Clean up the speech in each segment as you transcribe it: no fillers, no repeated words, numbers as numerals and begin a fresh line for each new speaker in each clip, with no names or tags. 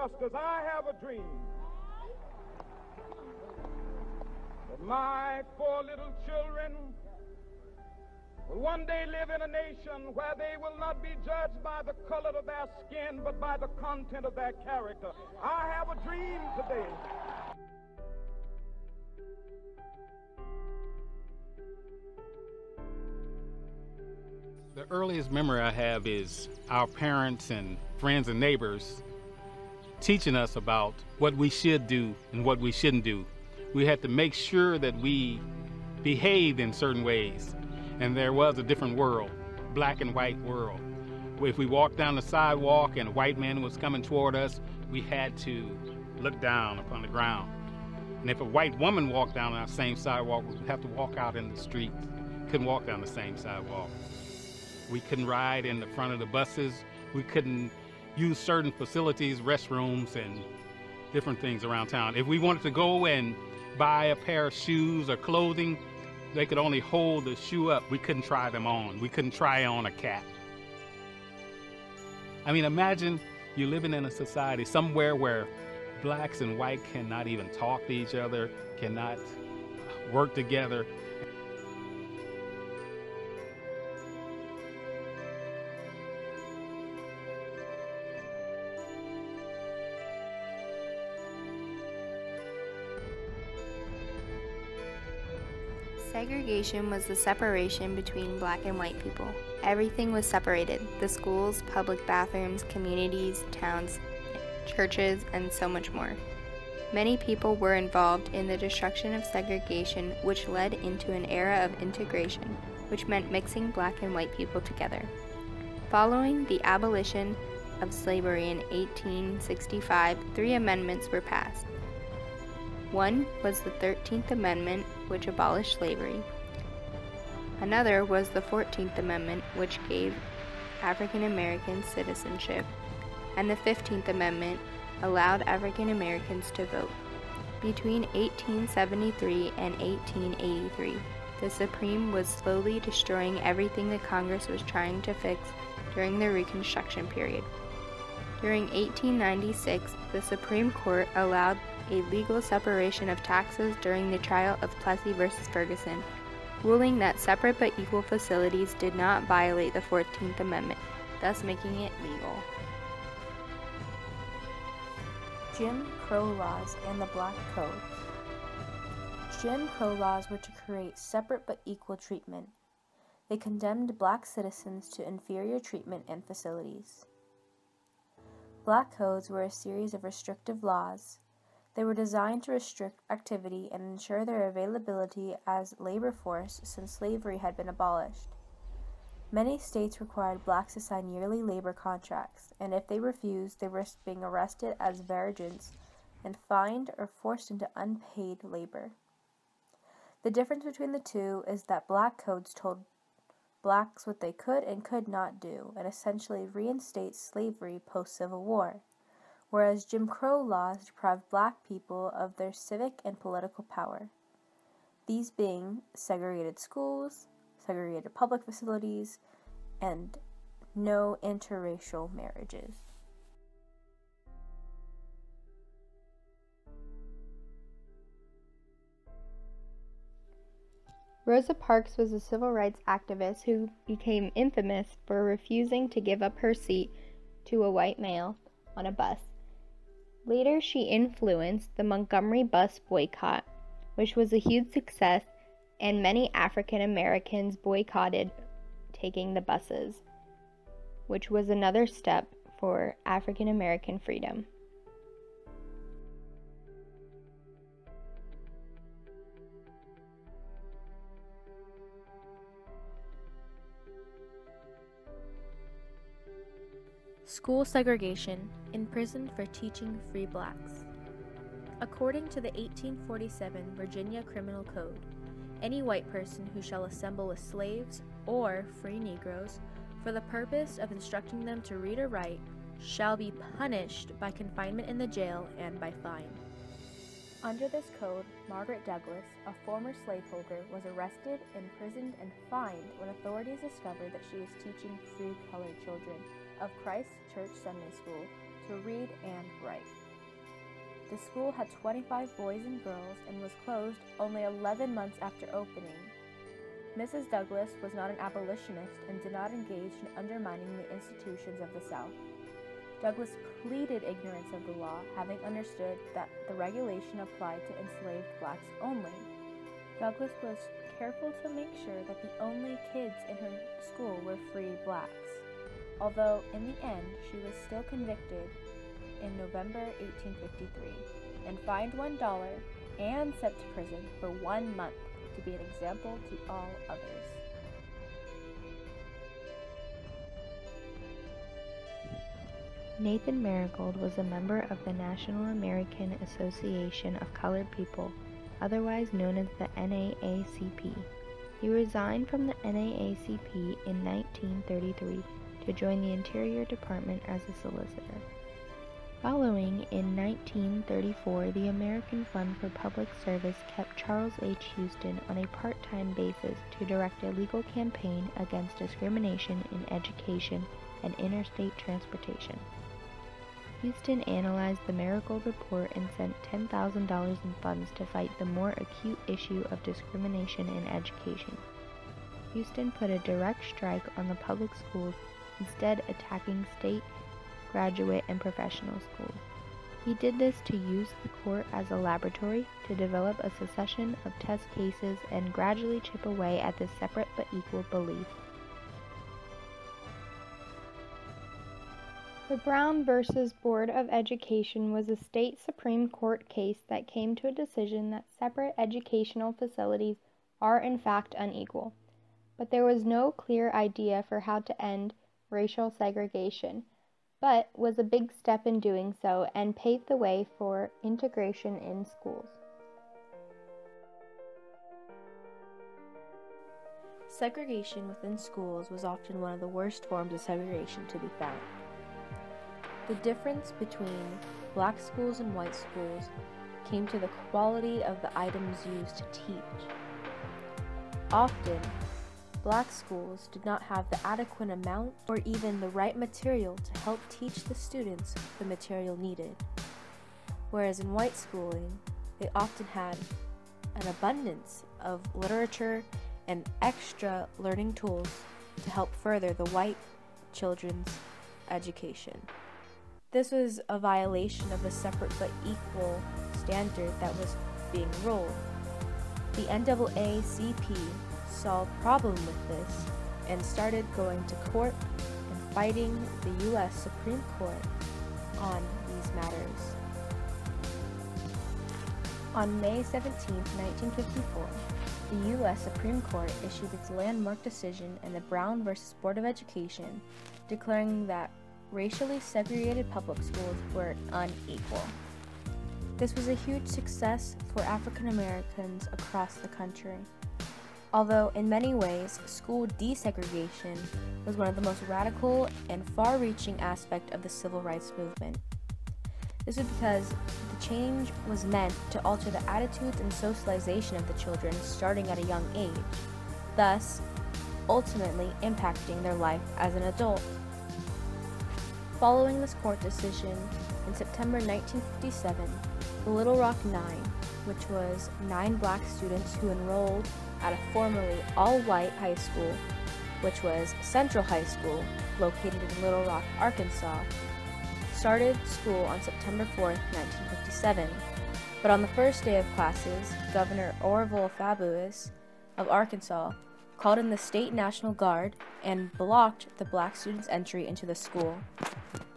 justice. I have a dream that my 4 little children will one day live in a nation where they will not be judged by the color of their skin, but by the content of their character. I have a dream today.
The earliest memory I have is our parents and friends and neighbors teaching us about what we should do and what we shouldn't do. We had to make sure that we behaved in certain ways. And there was a different world, black and white world. If we walked down the sidewalk and a white man was coming toward us, we had to look down upon the ground. And if a white woman walked down our same sidewalk, we would have to walk out in the street. Couldn't walk down the same sidewalk. We couldn't ride in the front of the buses. We couldn't use certain facilities, restrooms, and different things around town. If we wanted to go and buy a pair of shoes or clothing, they could only hold the shoe up. We couldn't try them on. We couldn't try on a cap. I mean, imagine you living in a society somewhere where blacks and white cannot even talk to each other, cannot work together.
Segregation was the separation between black and white people. Everything was separated: the schools, public bathrooms, communities, towns, churches, and so much more. Many people were involved in the destruction of segregation, which led into an era of integration, which meant mixing black and white people together. Following the abolition of slavery in 1865, 3 amendments were passed. One was the 13th Amendment, which abolished slavery. Another was the 14th Amendment, which gave African Americans citizenship. And the 15th Amendment allowed African Americans to vote. Between 1873 and 1883, the Supreme was slowly destroying everything the Congress was trying to fix during the Reconstruction period. During 1896, the Supreme Court allowed a legal separation of taxes during the trial of Plessy v. Ferguson, ruling that separate but equal facilities did not violate the 14th Amendment, thus making it legal.
Jim Crow laws and the Black Codes. Jim Crow laws were to create separate but equal treatment. They condemned black citizens to inferior treatment and facilities. Black codes were a series of restrictive laws. They were designed to restrict activity and ensure their availability as labor force since slavery had been abolished. Many states required blacks to sign yearly labor contracts, and if they refused, they risked being arrested as vagrants and fined or forced into unpaid labor. The difference between the two is that black codes told blacks what they could and could not do, and essentially reinstate slavery post-Civil War, whereas Jim Crow laws deprived black people of their civic and political power, these being segregated schools, segregated public facilities, and no interracial marriages.
Rosa Parks was a civil rights activist who became infamous for refusing to give up her seat to a white male on a bus. Later, she influenced the Montgomery bus boycott, which was a huge success, and many African Americans boycotted taking the buses, which was another step for African American freedom.
School segregation, imprisoned for teaching free blacks. According to the 1847 Virginia Criminal Code, any white person who shall assemble with slaves or free Negroes for the purpose of instructing them to read or write shall be punished by confinement in the jail and by fine. Under this code, Margaret Douglas, a former slaveholder, was arrested, imprisoned, and fined when authorities discovered that she was teaching free colored children of Christ Church Sunday School to read and write. The school had 25 boys and girls and was closed only 11 months after opening. Mrs. Douglas was not an abolitionist and did not engage in undermining the institutions of the South. Douglas pleaded ignorance of the law, having understood that the regulation applied to enslaved blacks only. Douglas was careful to make sure that the only kids in her school were free blacks, although in the end she was still convicted in November 1853 and fined $1 and sent to prison for 1 month to be an example to all others.
Nathan Marigold was a member of the National American Association of Colored People, otherwise known as the NAACP. He resigned from the NAACP in 1933 to join the Interior Department as a solicitor. Following, in 1934, the American Fund for Public Service kept Charles H. Houston on a part-time basis to direct a legal campaign against discrimination in education and interstate transportation. Houston analyzed the Marigold Report and sent $10,000 in funds to fight the more acute issue of discrimination in education. Houston put a direct strike on the public schools, instead attacking state, graduate, and professional schools. He did this to use the court as a laboratory to develop a succession of test cases and gradually chip away at this separate but equal belief. The Brown versus Board of Education was a state Supreme Court case that came to a decision that separate educational facilities are in fact unequal. But there was no clear idea for how to end racial segregation, but was a big step in doing so and paved the way for integration in schools.
Segregation within schools was often one of the worst forms of segregation to be found. The difference between black schools and white schools came to the quality of the items used to teach. Often, black schools did not have the adequate amount or even the right material to help teach the students the material needed, whereas in white schooling, they often had an abundance of literature and extra learning tools to help further the white children's education. This was a violation of the separate but equal standard that was being ruled. The NAACP saw a problem with this and started going to court and fighting the U.S. Supreme Court on these matters. On May 17, 1954, the U.S. Supreme Court issued its landmark decision in the Brown versus Board of Education, declaring that racially segregated public schools were unequal. This was a huge success for African Americans across the country. Although in many ways, school desegregation was one of the most radical and far-reaching aspects of the civil rights movement. This was because the change was meant to alter the attitudes and socialization of the children starting at a young age, thus ultimately impacting their life as an adult. Following this court decision, in September 1957, the Little Rock Nine, which was 9 black students who enrolled at a formerly all-white high school, which was Central High School, located in Little Rock, Arkansas, started school on September 4, 1957. But on the first day of classes, Governor Orville Faubus of Arkansas called in the State National Guard and blocked the black students' entry into the school.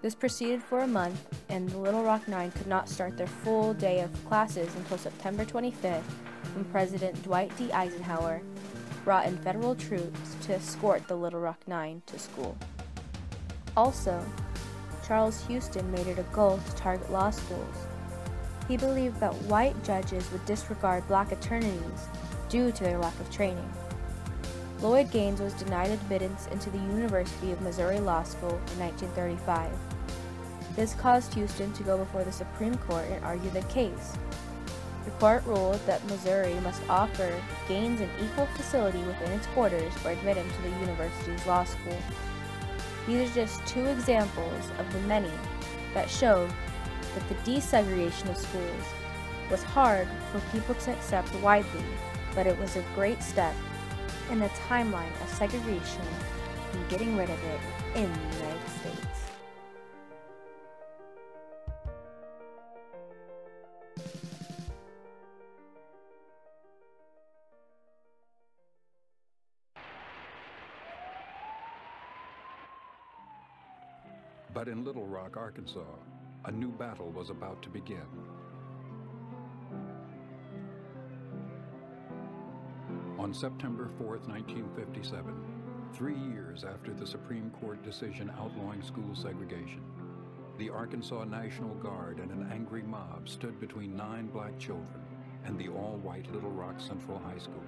This proceeded for a month, and the Little Rock Nine could not start their full day of classes until September 25th, when President Dwight D. Eisenhower brought in federal troops to escort the Little Rock Nine to school. Also, Charles Houston made it a goal to target law schools. He believed that white judges would disregard black attorneys due to their lack of training. Lloyd Gaines was denied admittance into the University of Missouri Law School in 1935. This caused Houston to go before the Supreme Court and argue the case. The court ruled that Missouri must offer Gaines an equal facility within its borders for admitting to the university's law school. These are just 2 examples of the many that showed that the desegregation of schools was hard for people to accept widely, but it was a great step in the timeline of segregation and getting rid of it in the United States.
But in Little Rock, Arkansas, a new battle was about to begin. On September 4th, 1957, 3 years after the Supreme Court decision outlawing school segregation, the Arkansas National Guard and an angry mob stood between 9 black children and the all-white Little Rock Central High School.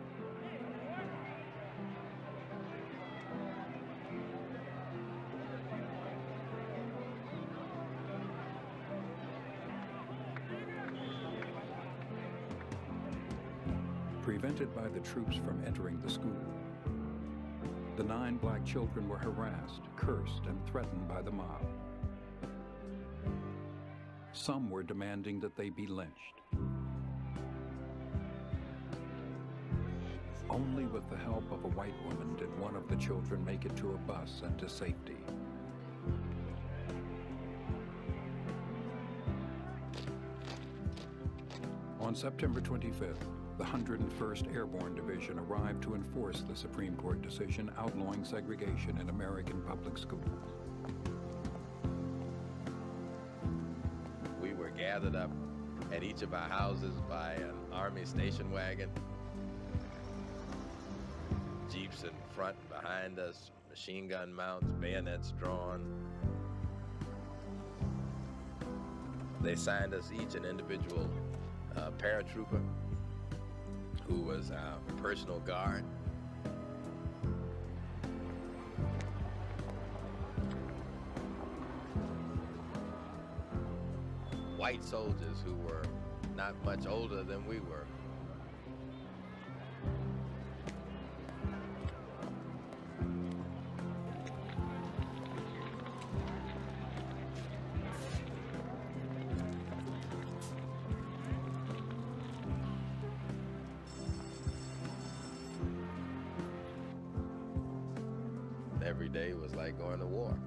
Prevented by the troops from entering the school, the 9 black children were harassed, cursed, and threatened by the mob. Some were demanding that they be lynched. Only with the help of a white woman did one of the children make it to a bus and to safety. On September 25th, the 101st Airborne Division arrived to enforce the Supreme Court decision outlawing segregation in American public schools.
We were gathered up at each of our houses by an Army station wagon, Jeeps in front and behind us, machine gun mounts, bayonets drawn. They assigned us each an individual paratrooper who was our personal guard. White soldiers who were not much older than we were. Every day was like going to war.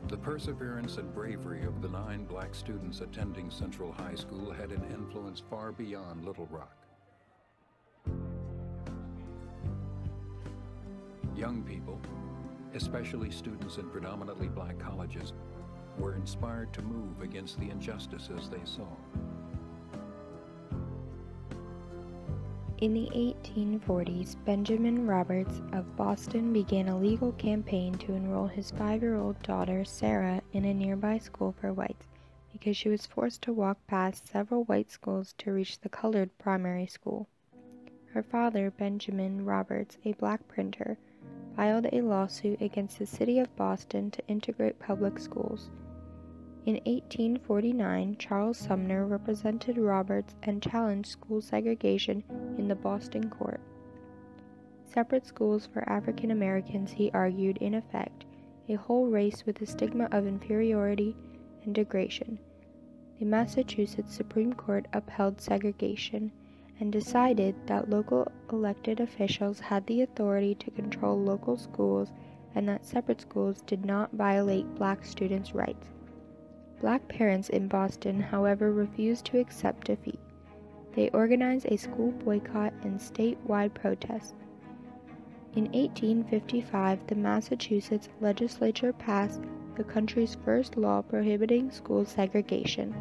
The perseverance and bravery of the 9 black students attending Central High School had an influence far beyond Little Rock. Young people, especially students in predominantly black colleges, were inspired to move against the injustices they saw.
In the 1840s, Benjamin Roberts of Boston began a legal campaign to enroll his 5-year-old daughter, Sarah, in a nearby school for whites because she was forced to walk past several white schools to reach the colored primary school. Her father, Benjamin Roberts, a black printer, filed a lawsuit against the city of Boston to integrate public schools. In 1849, Charles Sumner represented Roberts and challenged school segregation in the Boston court. Separate schools for African Americans, he argued, in effect, a whole race with a stigma of inferiority and degradation. The Massachusetts Supreme Court upheld segregation and decided that local elected officials had the authority to control local schools and that separate schools did not violate black students' rights. Black parents in Boston, however, refused to accept defeat. They organized a school boycott and statewide protests. In 1855, the Massachusetts legislature passed the country's first law prohibiting school segregation.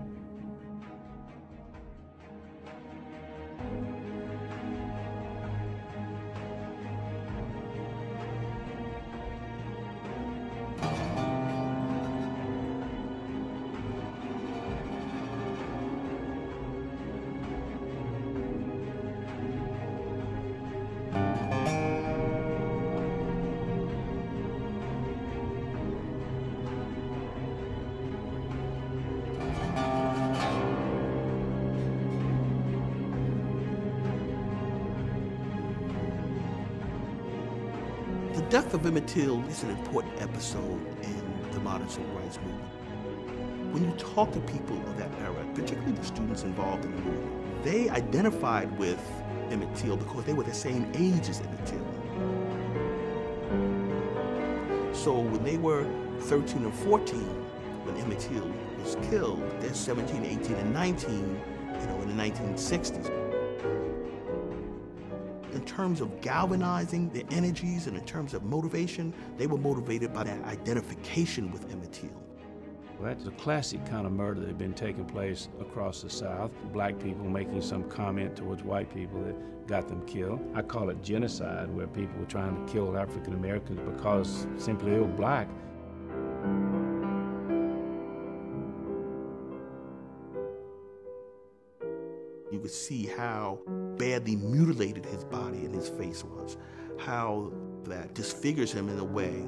death of Emmett Till is an important episode in the modern civil rights movement. When you talk to people of that era, particularly the students involved in the movement, they identified with Emmett Till because they were the same age as Emmett Till. So when they were 13 or 14, when Emmett Till was killed, they're 17, 18, and 19, in the 1960s. In terms of galvanizing their energies and in terms of motivation, they were motivated by that identification with Emmett Till.
That's a classic kind of murder that had been taking place across the South. Black people making some comment towards white people that got them killed. I call it genocide, where people were trying to kill African Americans because simply they were black.
You could see how badly mutilated his body and his face was, how that disfigures him in a way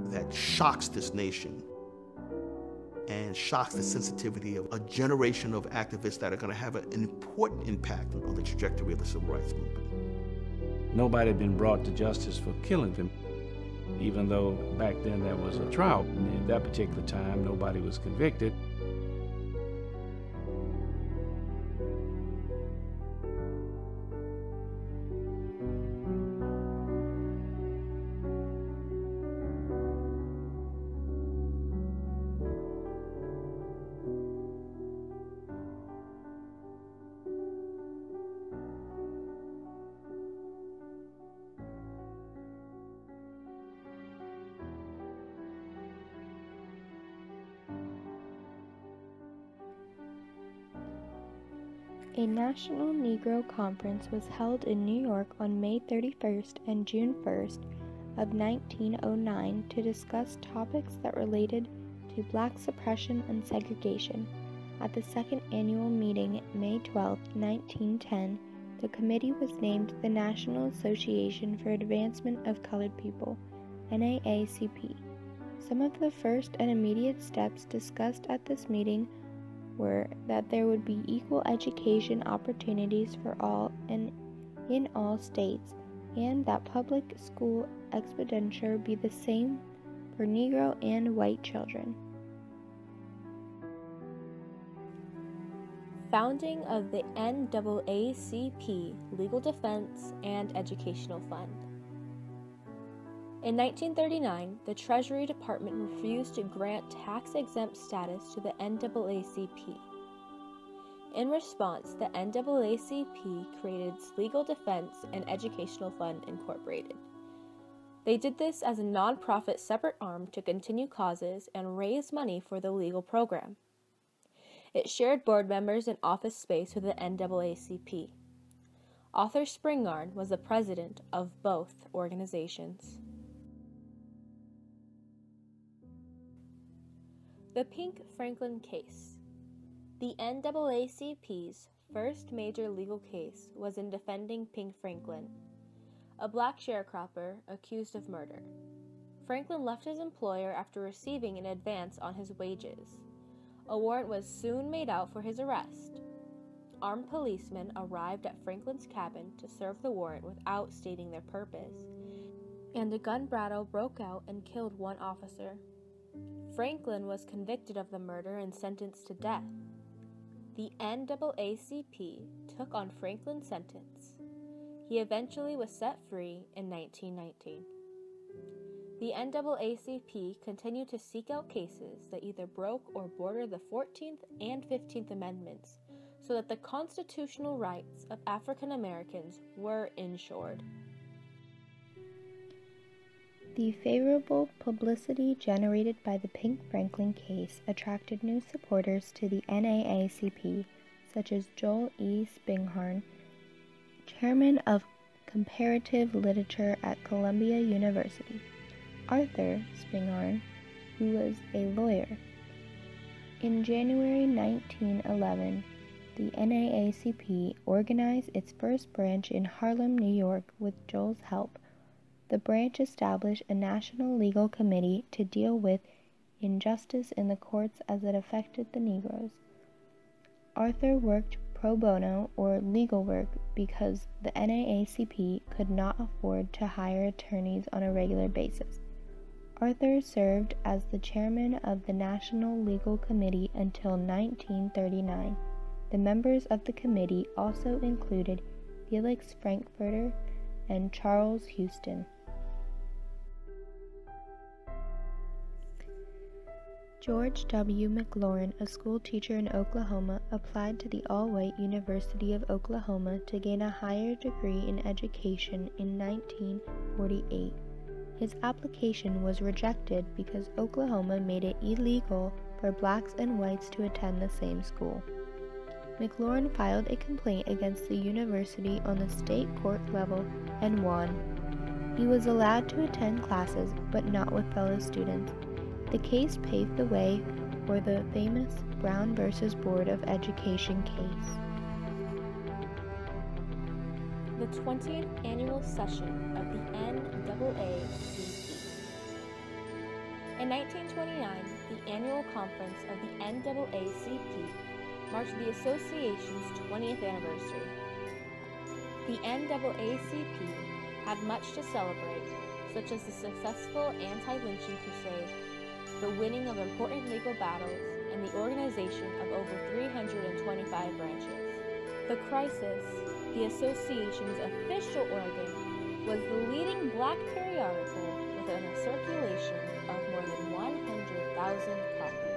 that shocks this nation and shocks the sensitivity of a generation of activists that are going to have an important impact on the trajectory of the civil rights movement.
Nobody had been brought to justice for killing him, even though back then there was a trial. And at that particular time, nobody was convicted.
A National Negro Conference was held in New York on May 31st and June 1st of 1909 to discuss topics that related to black suppression and segregation. At the second annual meeting, May 12, 1910, the committee was named the National Association for Advancement of Colored People, NAACP. Some of the first and immediate steps discussed at this meeting were that there would be equal education opportunities for all and in all states, and that public school expenditure be the same for Negro and white children. Founding of the NAACP Legal Defense and Educational Fund. In 1939, the Treasury Department refused to grant tax-exempt status to the NAACP. In response, the NAACP created its Legal Defense and Educational Fund, Incorporated. They did this as a nonprofit separate arm to continue causes and raise money for the legal program. It shared board members and office space with the NAACP. Arthur Spingarn was the president of both organizations. The Pink Franklin Case. The NAACP's first major legal case was in defending Pink Franklin, a black sharecropper accused of murder. Franklin left his employer after receiving an advance on his wages. A warrant was soon made out for his arrest. Armed policemen arrived at Franklin's cabin to serve the warrant without stating their purpose, and a gun battle broke out and killed one officer. Franklin was convicted of the murder and sentenced to death. The NAACP took on Franklin's sentence. He eventually was set free in 1919. The NAACP continued to seek out cases that either broke or bordered the 14th and 15th Amendments so that the constitutional rights of African Americans were ensured. The favorable publicity generated by the Pink Franklin case attracted new supporters to the NAACP, such as Joel E. Spingarn, chairman of comparative literature at Columbia University, Arthur Spingarn, who was a lawyer. In January 1911, the NAACP organized its first branch in Harlem, New York, with Joel's help. The branch established a national legal committee to deal with injustice in the courts as it affected the Negroes. Arthur worked
pro bono or legal work because the NAACP could not afford to hire attorneys on a regular basis. Arthur served as the chairman of the National Legal Committee until 1939. The members of the committee also included Felix Frankfurter and Charles Houston. George W. McLaurin, a school teacher in Oklahoma, applied to the all-white University of Oklahoma to gain a higher degree in education in 1948. His application was rejected because Oklahoma made it illegal for blacks and whites to attend the same school. McLaurin filed a complaint against the university on the state court level and won. He was allowed to attend classes, but not with fellow students. The case paved the way for the famous Brown v. Board of Education case.
The 20th Annual Session of the NAACP. In 1929, the annual conference of the NAACP marked the association's 20th anniversary. The NAACP had much to celebrate, such as the successful anti-lynching crusade, the winning of important legal battles, and the organization of over 325 branches. The Crisis, the association's official organ, was the leading black periodical with a circulation of more than 100,000 copies.